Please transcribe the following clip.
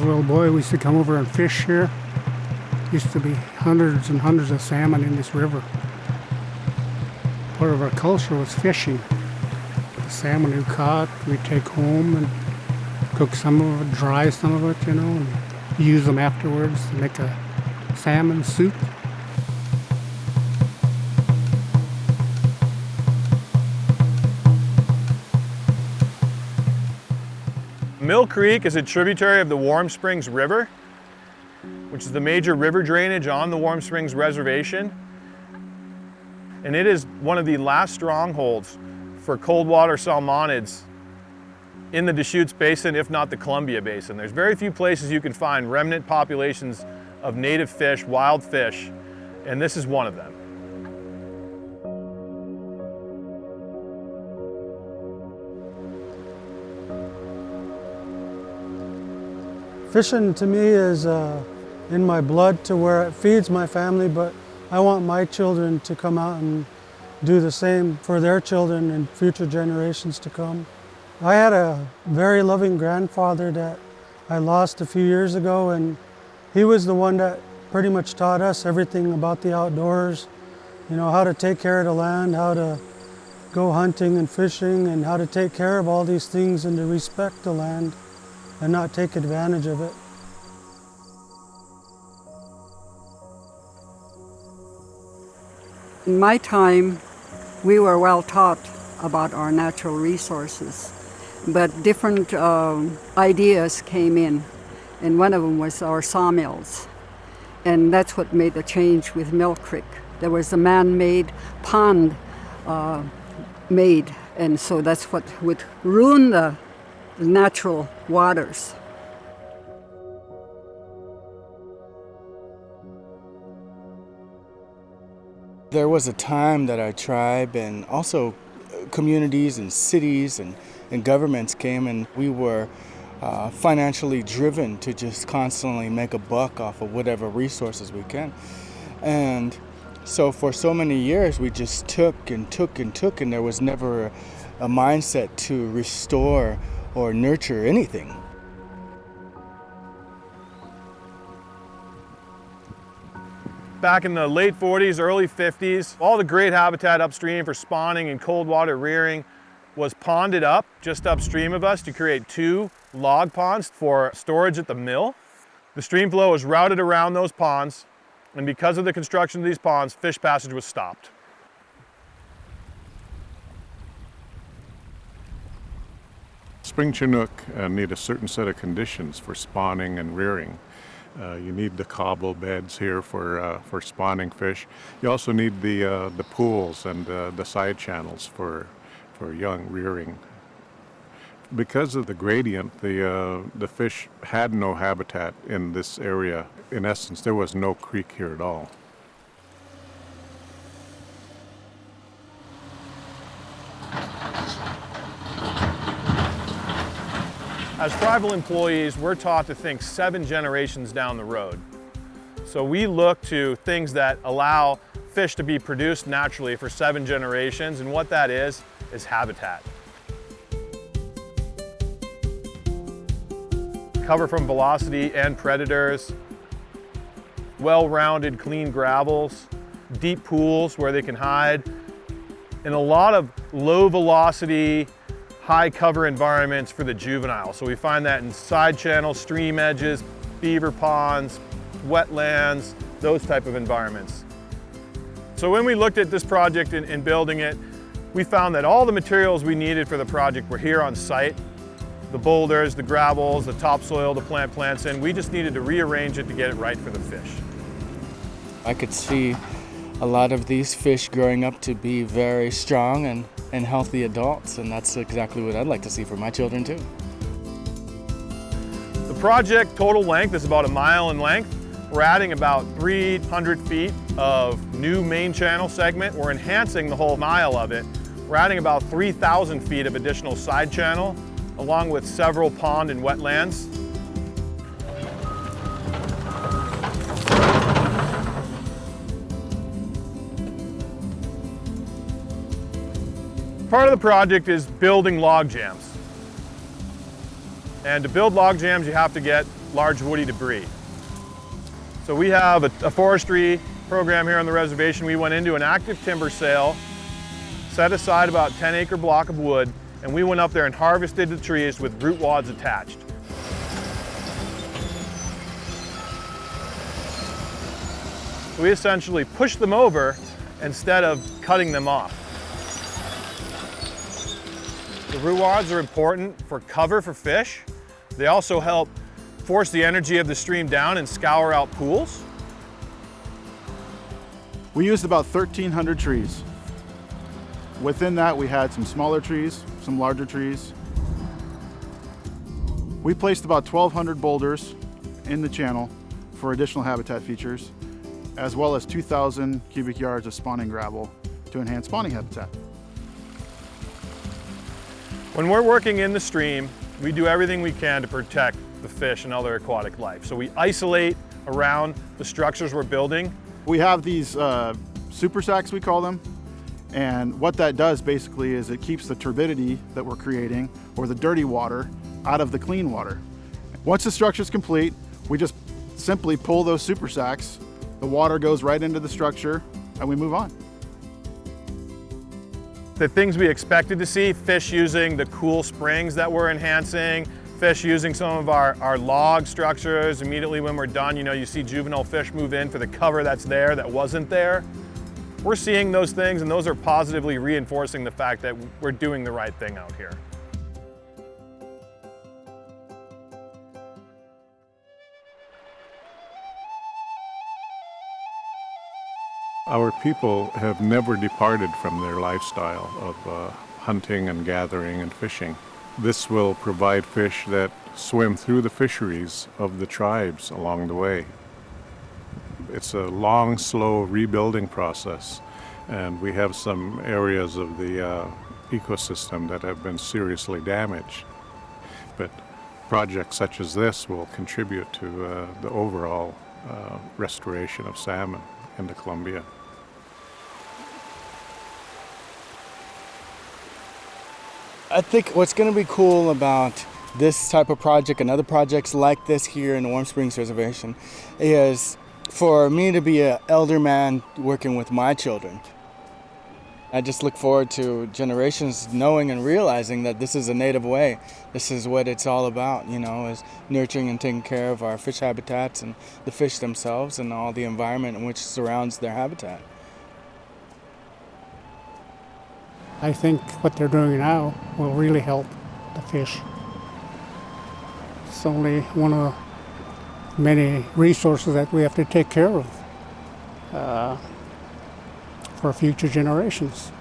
little boy, we used to come over and fish here. Used to be hundreds and hundreds of salmon in this river. Part of our culture was fishing. The salmon we caught, we'd take home and cook some of it, dry some of it, and use them afterwards to make a salmon soup. Mill Creek is a tributary of the Warm Springs River, which is the major river drainage on the Warm Springs Reservation. And it is one of the last strongholds for cold water salmonids in the Deschutes Basin, if not the Columbia Basin. There's very few places you can find remnant populations of native fish, wild fish, and this is one of them. Fishing to me is in my blood to where it feeds my family, but I want my children to come out and do the same for their children and future generations to come. I had a very loving grandfather that I lost a few years ago, and he was the one that pretty much taught us everything about the outdoors, how to take care of the land, how to go hunting and fishing, and how to take care of all these things and to respect the land and not take advantage of it. In my time, we were well taught about our natural resources, but different ideas came in, and one of them was our sawmills. And that's what made the change with Mill Creek. There was a man-made pond made, and so that's what would ruin the natural waters. There was a time that our tribe and also communities and cities and governments came, and we were financially driven to just constantly make a buck off of whatever resources we can. And so for so many years we just took and took and took, and there was never a mindset to restore or nurture anything. Back in the late 40s, early 50s, all the great habitat upstream for spawning and cold water rearing was ponded up just upstream of us to create 2 log ponds for storage at the mill. The stream flow was routed around those ponds, and because of the construction of these ponds, fish passage was stopped. Spring Chinook need a certain set of conditions for spawning and rearing. You need the cobble beds here for spawning fish. You also need the pools and the side channels for young rearing. Because of the gradient, the fish had no habitat in this area. In essence, there was no creek here at all. As tribal employees, we're taught to think 7 generations down the road. So we look to things that allow fish to be produced naturally for 7 generations, and what that is habitat. Cover from velocity and predators, well-rounded clean gravels, deep pools where they can hide, and a lot of low velocity, high cover environments for the juvenile. So we find that in side channels, stream edges, beaver ponds, wetlands, those type of environments. So when we looked at this project and building it, we found that all the materials we needed for the project were here on site. The boulders, the gravels, the topsoil to plant plants in. We just needed to rearrange it to get it right for the fish. I could see a lot of these fish growing up to be very strong and healthy adults, and that's exactly what I'd like to see for my children too. The project total length is about 1 mile in length. We're adding about 300 feet of new main channel segment. We're enhancing the whole mile of it. We're adding about 3,000 feet of additional side channel, along with several pond and wetlands. Part of the project is building log jams. And to build log jams, you have to get large woody debris. So we have a forestry program here on the reservation. We went into an active timber sale, set aside about 10-acre block of wood, and we went up there and harvested the trees with root wads attached. So we essentially pushed them over instead of cutting them off. The root wads are important for cover for fish. They also help force the energy of the stream down and scour out pools. We used about 1,300 trees. Within that, we had some smaller trees, some larger trees. We placed about 1,200 boulders in the channel for additional habitat features, as well as 2,000 cubic yards of spawning gravel to enhance spawning habitat. When we're working in the stream, we do everything we can to protect the fish and other aquatic life. So we isolate around the structures we're building. We have these super sacks, we call them, and what that does basically is it keeps the turbidity that we're creating, or the dirty water, out of the clean water. Once the structure's complete, we just simply pull those super sacks, the water goes right into the structure, and we move on. The things we expected to see, fish using the cool springs that we're enhancing, fish using some of our log structures. Immediately when we're done, you see juvenile fish move in for the cover that's there that wasn't there. We're seeing those things, and those are positively reinforcing the fact that we're doing the right thing out here. Our people have never departed from their lifestyle of hunting and gathering and fishing. This will provide fish that swim through the fisheries of the tribes along the way. It's a long, slow rebuilding process, and we have some areas of the ecosystem that have been seriously damaged. But projects such as this will contribute to the overall restoration of salmon in the Columbia. I think what's going to be cool about this type of project and other projects like this here in the Warm Springs Reservation is for me to be an elder man working with my children. I just look forward to generations knowing and realizing that this is a native way. This is what it's all about, is nurturing and taking care of our fish habitats and the fish themselves and all the environment in which surrounds their habitat. I think what they're doing now will really help the fish. It's only one of many resources that we have to take care of for future generations.